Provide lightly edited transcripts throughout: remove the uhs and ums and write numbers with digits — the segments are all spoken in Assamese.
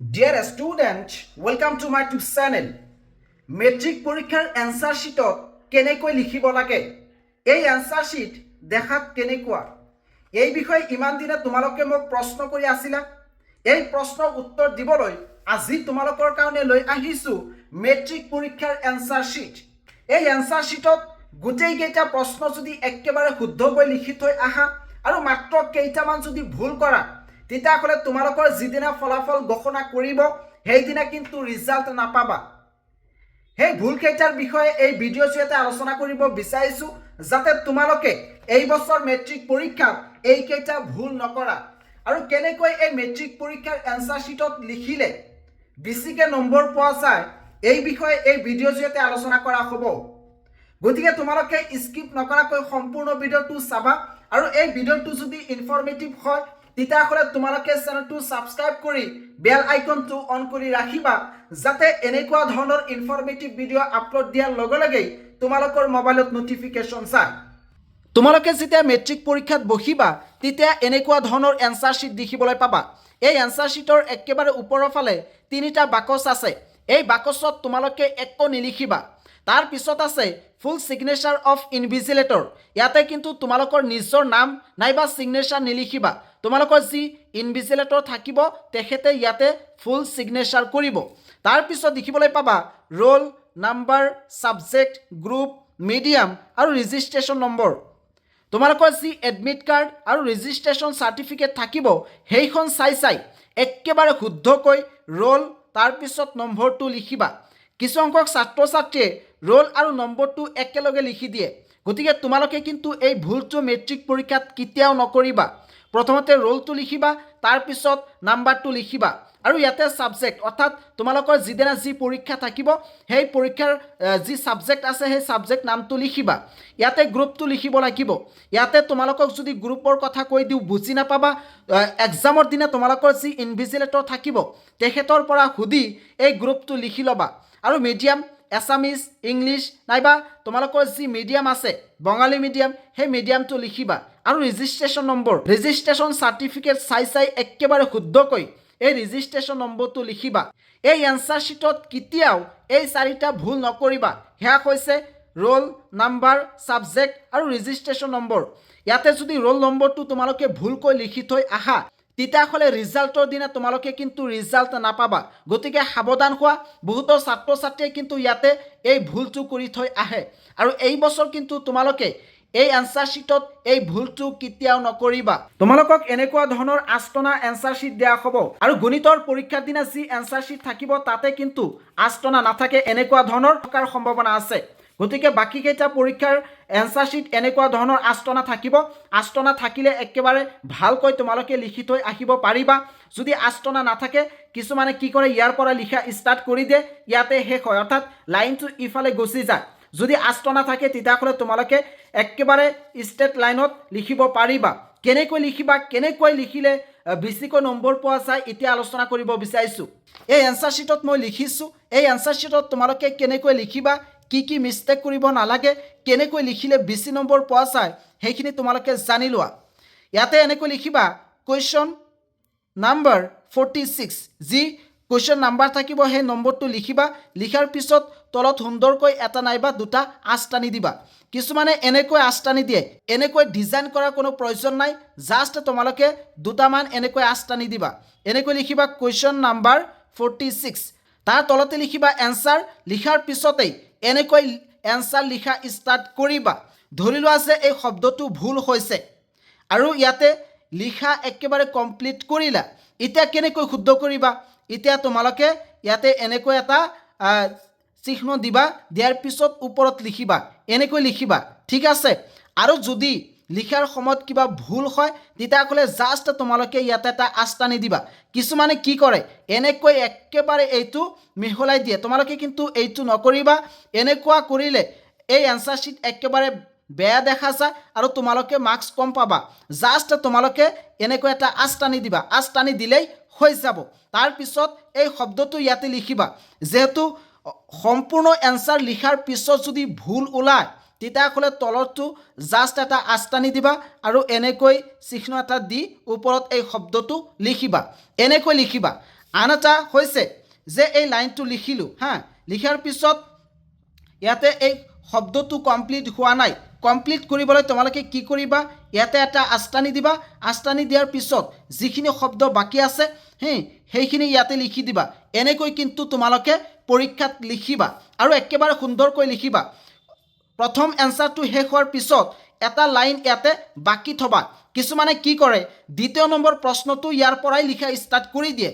Dear student, welcome to my YouTube channel. Matric পৰীক্ষাৰ এনসাৰ শিটত কেনেকৈ লিখিব লাগে এই এনসাৰ শিট দেখাত কেনেকুৱা এই বিষয়ে ইমান দিনে তোমালোকে মোক প্ৰশ্ন কৰি আছিলা এই প্ৰশ্নৰ উত্তৰ দিবলৈ আজি তোমালোকৰ কাৰণে লৈ আহিছো মেট্ৰিক পৰীক্ষাৰ এনসাৰ শিট এই এনসাৰ শিটত গোটেই কেইটা প্ৰশ্ন যদি একেবাৰে শুদ্ধকৈ লিখি থৈ আহা আৰু মাত্ৰ কেইটামান যদি ভুল কৰা তেতিয়াহ'লে তোমালোকৰ যিদিনা ফলাফল ঘোষণা কৰিব সেইদিনা কিন্তু ৰিজাল্ট নাপাবা সেই ভুল কেইটাৰ বিষয়ে এই ভিডিঅ' জৰিয়তে আলোচনা কৰিব বিচাৰিছো যাতে তোমালোকে এই বছৰ মেট্ৰিক পৰীক্ষাত এই কেইটা ভুল নকৰা আৰু কেনেকৈ এই মেট্ৰিক পৰীক্ষাৰ এনসাৰ শিটত লিখিলে বেছিকৈ নম্বৰ পোৱা যায় এই বিষয়ে এই ভিডিঅ' জৰিয়তে আলোচনা কৰা হ'ব গতিকে তোমালোকে স্কিপ নকৰাকৈ সম্পূৰ্ণ ভিডিঅ'টো চাবা আৰু এই ভিডিঅ'টো যদি ইনফৰমেটিভ হয় তেতিয়াহ'লে তোমালোকে চেনেলটো সাবস্ক্ৰাইব কৰি বেল আইকনটো অন কৰি ৰাখিবা যাতে এনেকুৱা ধৰণৰ ইনফৰমেটিভ ভিডিঅ' আপলোড দিয়াৰ লগে লগে তোমালোকৰ মোবাইলত নটিফিকেশন যায় তোমালোকে যেতিয়া মেট্ৰিক পৰীক্ষাত বহিবা তেতিয়া এনেকুৱা ধৰণৰ এনসাৰ শিট দেখিবলৈ পাবা এই এনসাৰ শিটৰ একেবাৰে ওপৰৰ ফালে তিনিটা বাকচ আছে এই বাকচত তোমালোকে একো নিলিখিবা তাৰ পিছত আছে ফুল সিগনেচাৰ অফ ইনভিজিলেটৰ ইয়াতে কিন্তু তোমালোকৰ নিজৰ নাম নাইবা সিগনেচাৰ নিলিখিবা তোমালোকৰ যি ইনভিজিলেটৰ থাকিব তেখেতে ইয়াতে ফুল সিগনেচাৰ কৰিব তাৰ পিছত দেখিবলৈ পাবা roll number subject group medium আৰু ৰেজিষ্ট্ৰেচন নম্বৰ তোমালোকৰ যি এডমিট কাৰ্ড আৰু ৰেজিষ্ট্ৰেচন সাৰ্টিফিকেট থাকিব সেইখন চাই একেবাৰে শুদ্ধকৈ ৰোল তাৰ পিছত নম্বৰটো লিখিবা কিছু সংখ্যক ছাত্ৰ ছাত্ৰীয়ে ৰোল আৰু নম্বৰটো একেলগে লিখি দিয়ে গতিকে তোমালোকে কিন্তু এই ভুলটো মেট্ৰিক পৰীক্ষাত কেতিয়াও নকৰিবা প্ৰথমতে ৰোলটো লিখিবা তাৰ পিছত নাম্বাৰটো লিখিবা আৰু ইয়াতে সাবজেক্ট অৰ্থাৎ তোমালোকৰ যিদিনা যি পৰীক্ষা থাকিব সেই পৰীক্ষাৰ যি সাবজেক্ট আছে সেই সাবজেক্ট নামটো লিখিবা ইয়াতে গ্ৰুপটো লিখিব লাগিব ইয়াতে তোমালোকক যদি গ্ৰুপৰ কথা কৈ দিও বুজি নাপাবা এক্সামৰ দিনা তোমালোকৰ যি ইনভিজিলেটৰ থাকিব তেখেতৰ পৰা সুধি এই গ্ৰুপটো লিখি ল'বা আৰু মিডিয়াম এছামিজ ইংলিছ নাইবা তোমালোকৰ যি মিডিয়াম আছে বঙালী মিডিয়াম সেই মিডিয়ামটো লিখিবা আৰু ৰেজিষ্ট্ৰেচন নম্বৰ ৰেজিষ্ট্ৰেচন সাৰ্টিফিকেট চাই একেবাৰে শুদ্ধকৈ এই ৰেজিষ্ট্ৰেচন নম্বৰটো লিখিবা এই এনসাৰ শিটত কেতিয়াও এই চাৰিটা ভুল নকৰিবা হেয়া হৈছে ৰোল নাম্বাৰ সাবজেক্ট আৰু ৰেজিষ্ট্ৰেচন নম্বৰ ইয়াতে যদি ৰোল নম্বৰটো তোমালোকে ভুলকৈ লিখি থৈ আহা তেতিয়াহ'লে ৰিজাল্টৰ দিনা তোমালোকে কিন্তু ৰিজাল্ট নাপাবা গতিকে সাৱধান হোৱা বহুতো ছাত্ৰ ছাত্ৰীয়ে কিন্তু ইয়াতে এই ভুলটো কৰি থৈ আহে আৰু এই বছৰ কিন্তু তোমালোকে এই এনসাৰ শিটত এই ভুলটো কেতিয়াও নকৰিবা তোমালোকক এনেকুৱা ধৰণৰ আষ্টনা এনসাৰ শিট দিয়া হ'ব আৰু গণিতৰ পৰীক্ষাৰ দিনা যি এনসাৰ শিট থাকিব তাতে কিন্তু আষ্টনা নাথাকে এনেকুৱা ধৰণৰ থকাৰ সম্ভাৱনা আছে গতিকে বাকি কেইটা পৰীক্ষাৰ এনসাৰ শিট এনেকুৱা ধৰণৰ আষ্টনা থাকিব আষ্টনা থাকিলে একেবাৰে ভালকৈ তোমালোকে লিখি থৈ আহিব পাৰিবা যদি আষ্টনা নাথাকে কিছুমানে কি কৰে ইয়াৰ পৰা লিখা ষ্টাৰ্ট কৰি দিয়ে ইয়াতে শেষ হয় অৰ্থাৎ লাইনটো ইফালে গুচি যায় যদি আষ্টনা থাকে তেতিয়াহ'লে তোমালোকে একেবাৰে ষ্ট্ৰেট লাইনত লিখিব পাৰিবা কেনেকৈ লিখিবা কেনেকৈ লিখিলে বেছিকৈ নম্বৰ পোৱা যায় এতিয়া আলোচনা কৰিব বিচাৰিছো এই এনসাৰ শিটত মই লিখিছো এই এনসাৰ শিটত তোমালোকে কেনেকৈ লিখিবা কি মিষ্টেক কৰিব নালাগে কেনেকৈ লিখিলে বেছি নম্বৰ পোৱা যায় সেইখিনি তোমালোকে জানি লোৱা ইয়াতে এনেকৈ লিখিবা কুৱেশ্যন নাম্বাৰ 46 যি কুৱেশ্যন নাম্বাৰ থাকিব সেই নম্বৰটো লিখিবা লিখাৰ পিছত তলত সুন্দৰকৈ এটা নাইবা দুটা আঁচ টানি দিবা কিছুমানে এনেকৈ আঁচ টানি দিয়ে এনেকৈ ডিজাইন কৰাৰ কোনো প্ৰয়োজন নাই জাষ্ট তোমালোকে দুটামান এনেকৈ আঁচ টানি দিবা এনেকৈ লিখিবা কুৱেশ্যন নাম্বাৰ 46 তাৰ তলতে লিখিবা এনসাৰ লিখাৰ পিছতেই এনেকৈ এনসাৰ লিখা ষ্টাৰ্ট কৰিবা ধৰি লোৱা যে এই শব্দটো ভুল হৈছে আৰু ইয়াতে লিখা একেবাৰে কমপ্লিট কৰিলা এতিয়া কেনেকৈ শুদ্ধ কৰিবা এতিয়া তোমালোকে ইয়াতে এনেকৈ এটা চিহ্ন দিবা দিয়াৰ পিছত ওপৰত লিখিবা এনেকৈ লিখিবা ঠিক আছে আৰু যদি লিখাৰ সময়ত কিবা ভুল হয় তেতিয়াহ'লে জাষ্ট তোমালোকে ইয়াতে এটা আঁচ টানি দিবা কিছুমানে কি কৰে এনেকৈ একেবাৰে এইটো মিহলাই দিয়ে তোমালোকে কিন্তু এইটো নকৰিবা এনেকুৱা কৰিলে এই এনসাৰ শিট একেবাৰে বেয়া দেখা যায় আৰু তোমালোকে মাৰ্কছ কম পাবা জাষ্ট তোমালোকে এনেকৈ এটা আঁচ টানি দিবা আঁচ টানি দিলেই হৈ যাব তাৰ পিছত এই শব্দটো ইয়াতে লিখিবা যেহেতু সম্পূৰ্ণ এনসাৰ লিখাৰ পিছত যদি ভুল ওলায় তেতিয়াহ'লে তলৰটো জাষ্ট এটা আঁচ টানি দিবা আৰু এনেকৈ চিহ্ন এটা দি ওপৰত এই শব্দটো লিখিবা এনেকৈ লিখিবা আন এটা হৈছে যে এই লাইনটো লিখিলোঁ হা লিখাৰ পিছত ইয়াতে এই শব্দটো কমপ্লিট হোৱা নাই কমপ্লিট কৰিবলৈ তোমালোকে কি কৰিবা ইয়াতে এটা আস্তানি দিবা আস্তানি দিয়াৰ পিছত যিখিনি শব্দ বাকি আছে সেইখিনি ইয়াতে লিখি দিবা এনেকৈ কিন্তু তোমালোকে পৰীক্ষাত লিখিবা আৰু একেবাৰে সুন্দৰকৈ লিখিবা প্ৰথম এনসাৰটো শেষ হোৱাৰ পিছত এটা লাইন ইয়াতে বাকি থবা কিছুমানে কি কৰে দ্বিতীয় নম্বৰ প্ৰশ্নটো ইয়াৰ পৰাই লিখা ষ্টাৰ্ট কৰি দিয়ে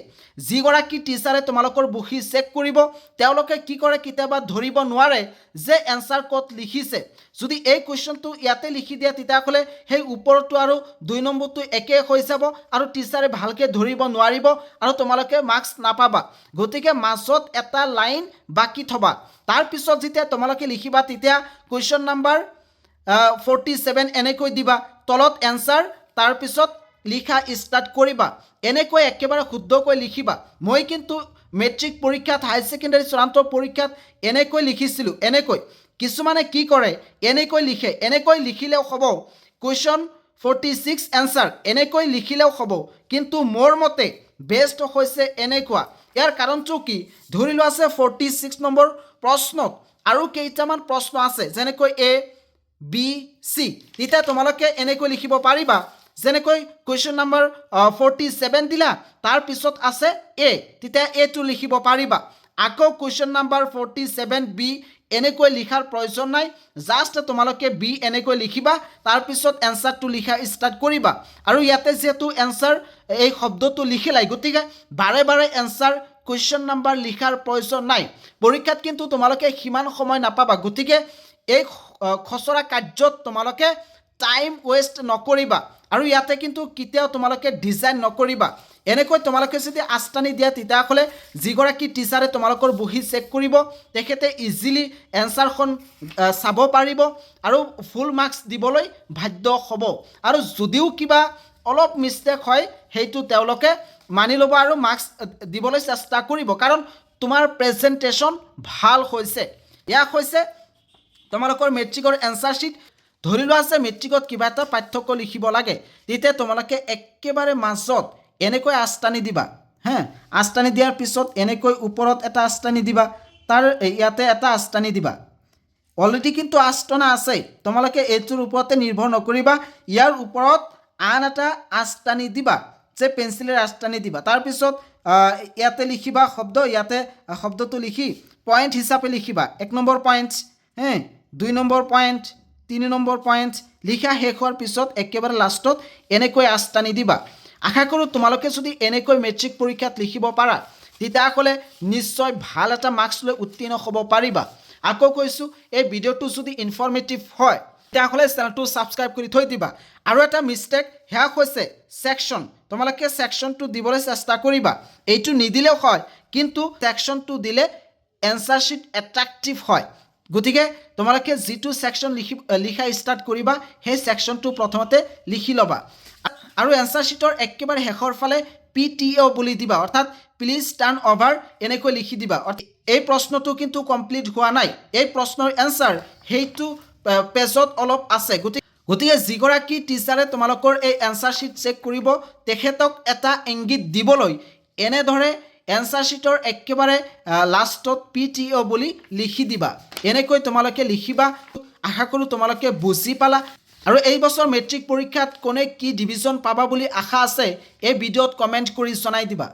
যিগৰাকী টিচাৰে তোমালোকৰ বহি চেক কৰিব তেওঁলোকে কি কৰে কিতাবা ধৰিব নোৱাৰে যে এনসাৰ ক'ত লিখিছে যদি এই কোৱেশ্চনটো ইয়াতে লিখি দিয়া তেতিয়াহ'লে সেই ওপৰটো আৰু 2 নম্বৰটো একে হৈ যাব আৰু টিচাৰে ভালকে ধৰিব নোৱাৰিব আৰু তোমালোকে মাৰ্কছ নাপাবা গতিকে মাজত এটা লাইন বাকি থবা তাৰ পিছত যেতিয়া তোমালোকে লিখিবা তেতিয়া কোৱেশ্চন নম্বৰ 47 এনেকৈ দিবা তলত এনসাৰ তাৰ পিছত লিখা ষ্টাৰ্ট কৰিবা এনেকৈ একেবাৰে শুদ্ধকৈ লিখিবা মই কিন্তু মেট্ৰিক পৰীক্ষাত হাই সেকেন্ডাৰী চূড়ান্ত পৰীক্ষাত এনেকৈ লিখিছিলোঁ এনেকৈ কিছুমানে কি কৰে এনেকৈ লিখে এনেকৈ লিখিলেও হ'ব কোৱেশ্চন 46 এনসাৰ এনেকৈ লিখিলেও হ'ব কিন্তু মোৰ মতে বেষ্ট হৈছে এনেকুৱা ইয়াৰ কাৰণটো কি ধৰি লোৱা আছে 46 নম্বৰ প্ৰশ্নত আৰু কেইটামান প্ৰশ্ন আছে যেনেকৈ এ বি সি তেতিয়া তোমালোকে এনেকৈ লিখিব পাৰিবা যেনেকৈ কোৱেশ্চন নম্বৰ 47 দিলা তাৰ পিছত আছে এ তেতিয়া এ টো লিখিব পাৰিবা আকৌ কোৱেশ্চন নম্বৰ 47 বি এনেকৈ লিখাৰ প্ৰয়োজন নাই জাস্ট তোমালোকে বি এনেকৈ লিখিবা তাৰ পিছত এনসাৰটো লিখা ষ্টাৰ্ট কৰিবা আৰু ইয়াতে যেহেতু এনসাৰ এই শব্দটো লিখিলাই গতিকে বাৰে বাৰে এনসাৰ কোৱেশ্চন নম্বৰ লিখাৰ প্ৰয়োজন নাই পৰীক্ষাত কিন্তু তোমালোকে সিমান সময় নাপাবা গতিকে এই খসৰা কাৰ্যত তোমালোকে টাইম ওয়েস্ট নকৰিবা আৰু ইয়াতে কিন্তু কেতিয়াও তোমালোকে ডিজাইন নকৰিবা এনেকৈ তোমালোকে যদি আস্তানি দিয়া তেতিয়াহ'লে যিগৰাকী টিচাৰে তোমালোকৰ বহি চেক কৰিব তেখেতে ইজিলি এনসাৰখন চাব পাৰিব আৰু ফুল মাৰ্কছ দিবলৈ বাধ্য হ'ব আৰু যদিও কিবা অলপ মিষ্টেক হয় সেইটো তেওঁলোকে মানি ল'ব আৰু মাৰ্কছ দিবলৈ চেষ্টা কৰিব কাৰণ তোমাৰ প্ৰেজেন্টেশন ভাল হৈছে ইয়াক হৈছে তোমালোকৰ মেট্ৰিকৰ এনসাৰ শিট ধৰি লোৱা আছে মেট্ৰিকত কিবা এটা পাঠ্যক্ৰম লিখিব লাগে তেতিয়া তোমালোকে একেবাৰে মাজত এনেকৈ আস্তানি দিবা হ্যাঁ আস্তানি দিয়াৰ পিছত এনেকৈ ওপৰত এটা আস্তানি দিবা তাৰ ইয়াতে এটা আস্তানি দিবা অলৰেডি কিন্তু আস্তানা আছে তোমালোকে এইটোৰ ওপৰতে নিৰ্ভৰ নকৰিবা ইয়াৰ ওপৰত আন এটা আস্তানি দিবা যে পেন্সিলেৰ আস্তানি দিবা তাৰ পিছত ইয়াতে লিখিবা শব্দ ইয়াতে শব্দটো লিখি পয়েন্ট হিচাপে লিখিবা 1 নম্বৰ পয়েন্ট হ্যাঁ 2 নম্বৰ পয়েন্ট 3 নম্বৰ পয়েন্ট লিখা শেষ হোৱাৰ পিছত একেবাৰে লাষ্টত এনেকৈ আস্তানি দিবা আশা কৰোঁ তোমালোকে যদি এনেকৈ মেট্ৰিক পৰীক্ষাত লিখিব পাৰা তেতিয়াহ'লে নিশ্চয় ভাল এটা মাৰ্কছ লৈ উত্তীৰ্ণ হ'ব পাৰিবা আকৌ কৈছোঁ এই ভিডিঅ'টো যদি ইনফৰ্মেটিভ হয় তেতিয়াহ'লে চেনেলটো ছাবস্ক্ৰাইব কৰি থৈ দিবা আৰু এটা মিষ্টেক হেয়া হৈছে সেকশন তোমালোকে সেকশনটো দিবলৈ চেষ্টা কৰিবা এইটো নিদিলেও হয় কিন্তু সেকশনটো দিলে এনসাৰ শিট এট্ৰাক্টিভ হয় গতিকে তোমালোকে যিটো সেকশন লিখা ষ্টাৰ্ট কৰিবা সেই সেকশনটো প্ৰথমতে লিখি ল'বা আৰু এনসাৰ শিটৰ একেবাৰে শেষৰ ফালে PTO বুলি দিবা অৰ্থাৎ প্লিজ টাৰ্ণ অভাৰ এনেকৈ লিখি দিবা এই প্ৰশ্নটো কিন্তু কমপ্লিট হোৱা নাই এই প্ৰশ্নৰ এনসাৰ সেইটো পেজত অলপ আছে গতিকে যিগৰাকী টিচাৰে তোমালোকৰ এই এনসাৰ শিট চেক কৰিব তেখেতক এটা ইংগিত দিবলৈ এনেদৰে এনসাৰ শিটৰ একেবাৰে লাষ্টত PTO বুলি লিখি দিবা এনেকৈ তোমালোকে লিখিবা আশা কৰোঁ তোমালোকে বুজি পালা আৰু এই বছৰ মেট্ৰিক পৰীক্ষাত কোনে কি ডিভিজন পাবা বুলি আশা আছে এই ভিডিঅ'ত কমেন্ট কৰি জনাই দিবা